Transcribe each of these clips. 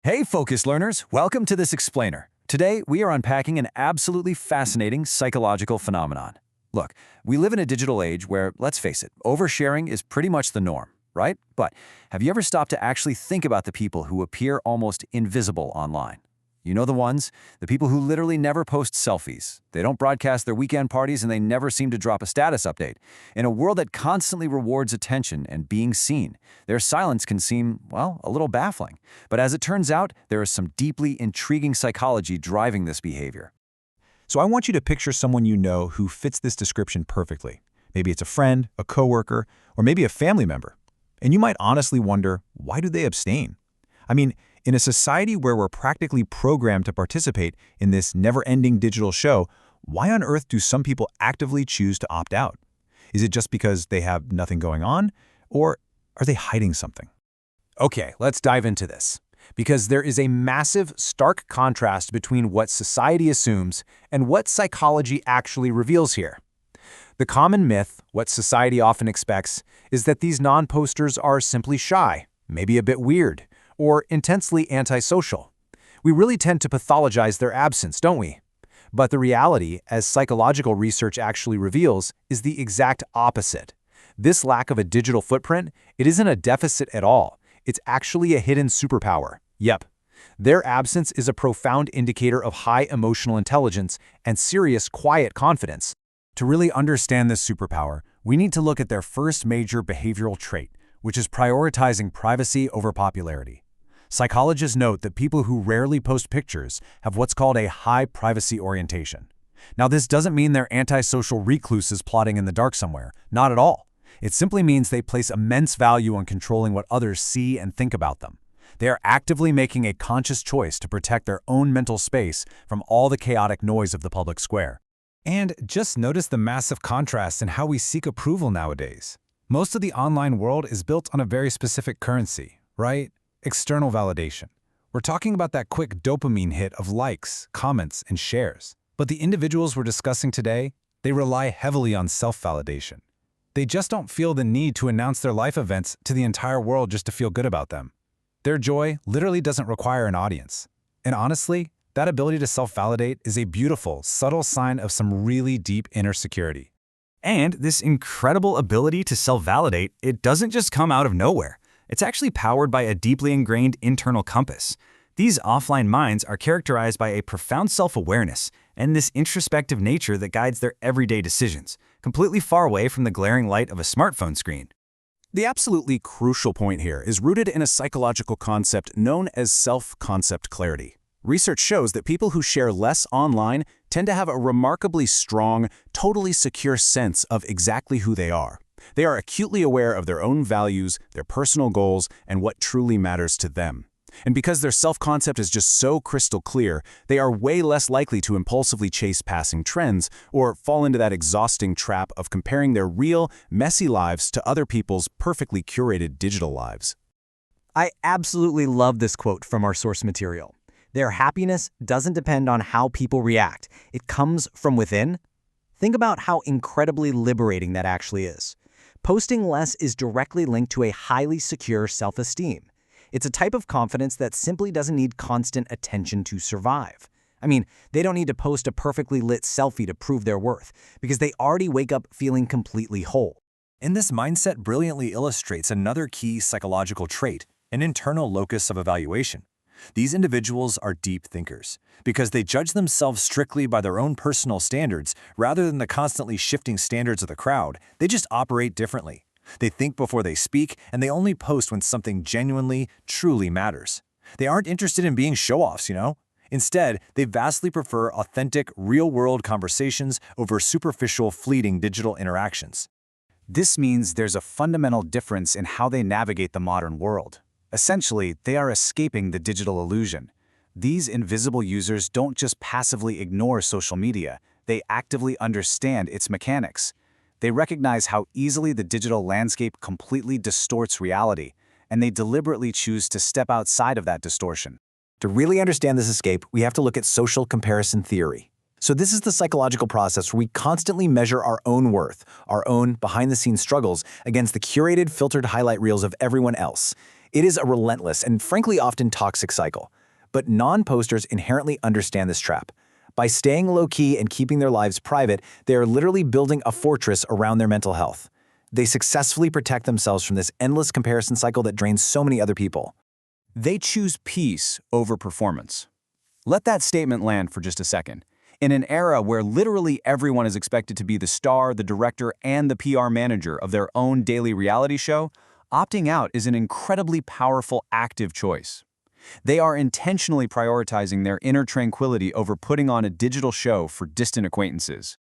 Hey, focused learners, welcome to this explainer. Today, we are unpacking an absolutely fascinating psychological phenomenon. Look, we live in a digital age where, let's face it, oversharing is pretty much the norm, right? But have you ever stopped to actually think about the people who appear almost invisible online? You know the ones? The people who literally never post selfies. They don't broadcast their weekend parties and they never seem to drop a status update. In a world that constantly rewards attention and being seen, their silence can seem, well, a little baffling. But as it turns out, there is some deeply intriguing psychology driving this behavior. So I want you to picture someone you know who fits this description perfectly. Maybe it's a friend, a coworker, or maybe a family member. And you might honestly wonder, why do they abstain? I mean, in a society where we're practically programmed to participate in this never-ending digital show, why on earth do some people actively choose to opt out? Is it just because they have nothing going on, or are they hiding something? Okay, let's dive into this. Because there is a massive, stark contrast between what society assumes and what psychology actually reveals here. The common myth, what society often expects, is that these non-posters are simply shy, maybe a bit weird, or intensely antisocial. We really tend to pathologize their absence, don't we? But the reality, as psychological research actually reveals, is the exact opposite. This lack of a digital footprint, it isn't a deficit at all. It's actually a hidden superpower. Yep. Their absence is a profound indicator of high emotional intelligence and serious, quiet confidence. To really understand this superpower, we need to look at their first major behavioral trait, which is prioritizing privacy over popularity. Psychologists note that people who rarely post pictures have what's called a high privacy orientation. Now, this doesn't mean they're antisocial recluses plotting in the dark somewhere. Not at all. It simply means they place immense value on controlling what others see and think about them. They are actively making a conscious choice to protect their own mental space from all the chaotic noise of the public square. And just notice the massive contrast in how we seek approval nowadays. Most of the online world is built on a very specific currency, right? External validation. We're talking about that quick dopamine hit of likes, comments, and shares. But the individuals we're discussing today, they rely heavily on self-validation. They just don't feel the need to announce their life events to the entire world just to feel good about them. Their joy literally doesn't require an audience. And honestly, that ability to self-validate is a beautiful, subtle sign of some really deep inner security. And this incredible ability to self-validate, it doesn't just come out of nowhere. It's actually powered by a deeply ingrained internal compass. These offline minds are characterized by a profound self-awareness and this introspective nature that guides their everyday decisions, completely far away from the glaring light of a smartphone screen. The absolutely crucial point here is rooted in a psychological concept known as self-concept clarity. Research shows that people who share less online tend to have a remarkably strong, totally secure sense of exactly who they are. They are acutely aware of their own values, their personal goals, and what truly matters to them. And because their self-concept is just so crystal clear, they are way less likely to impulsively chase passing trends or fall into that exhausting trap of comparing their real, messy lives to other people's perfectly curated digital lives. I absolutely love this quote from our source material. Their happiness doesn't depend on how people react. It comes from within. Think about how incredibly liberating that actually is. Posting less is directly linked to a highly secure self-esteem. It's a type of confidence that simply doesn't need constant attention to survive. I mean, they don't need to post a perfectly lit selfie to prove their worth, because they already wake up feeling completely whole. And this mindset brilliantly illustrates another key psychological trait, an internal locus of evaluation. These individuals are deep thinkers because they judge themselves strictly by their own personal standards rather than the constantly shifting standards of the crowd. They just operate differently. They think before they speak, and they only post when something genuinely, truly matters. They aren't interested in being show-offs, you know? Instead, they vastly prefer authentic, real-world conversations over superficial, fleeting digital interactions. This means there's a fundamental difference in how they navigate the modern world. Essentially, they are escaping the digital illusion. These invisible users don't just passively ignore social media, they actively understand its mechanics. They recognize how easily the digital landscape completely distorts reality, and they deliberately choose to step outside of that distortion. To really understand this escape, we have to look at social comparison theory. So this is the psychological process where we constantly measure our own worth, our own behind-the-scenes struggles against the curated, filtered highlight reels of everyone else. It is a relentless and frankly often toxic cycle. But non-posters inherently understand this trap. By staying low-key and keeping their lives private, they are literally building a fortress around their mental health. They successfully protect themselves from this endless comparison cycle that drains so many other people. They choose peace over performance. Let that statement land for just a second. In an era where literally everyone is expected to be the star, the director, and the PR manager of their own daily reality show, opting out is an incredibly powerful active choice. They are intentionally prioritizing their inner tranquility over putting on a digital show for distant acquaintances.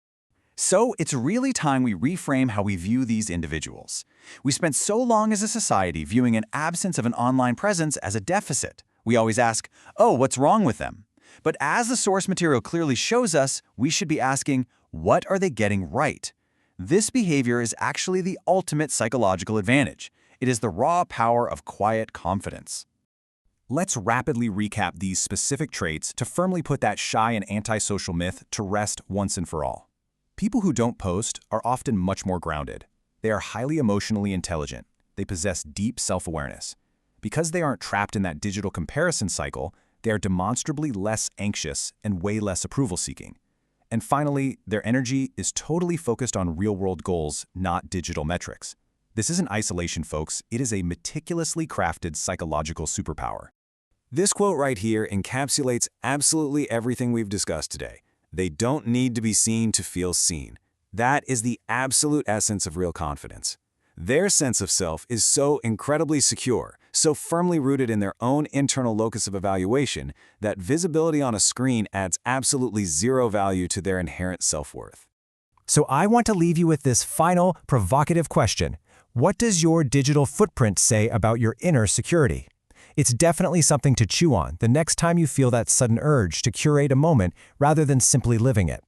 So it's really time we reframe how we view these individuals. We spent so long as a society viewing an absence of an online presence as a deficit. We always ask, oh, what's wrong with them? But as the source material clearly shows us, we should be asking, what are they getting right? This behavior is actually the ultimate psychological advantage. It is the raw power of quiet confidence. Let's rapidly recap these specific traits to firmly put that shy and antisocial myth to rest once and for all. People who don't post are often much more grounded. They are highly emotionally intelligent. They possess deep self-awareness. Because they aren't trapped in that digital comparison cycle, they are demonstrably less anxious and way less approval-seeking. And finally, their energy is totally focused on real-world goals, not digital metrics. This isn't isolation, folks. It is a meticulously crafted psychological superpower. This quote right here encapsulates absolutely everything we've discussed today. They don't need to be seen to feel seen. That is the absolute essence of real confidence. Their sense of self is so incredibly secure, so firmly rooted in their own internal locus of evaluation, that visibility on a screen adds absolutely zero value to their inherent self-worth. So I want to leave you with this final, provocative question. What does your digital footprint say about your inner security? It's definitely something to chew on the next time you feel that sudden urge to curate a moment rather than simply living it.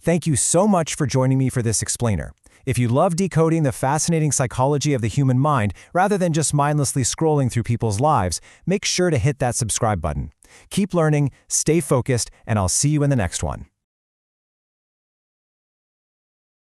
Thank you so much for joining me for this explainer. If you love decoding the fascinating psychology of the human mind rather than just mindlessly scrolling through people's lives, make sure to hit that subscribe button. Keep learning, stay focused, and I'll see you in the next one.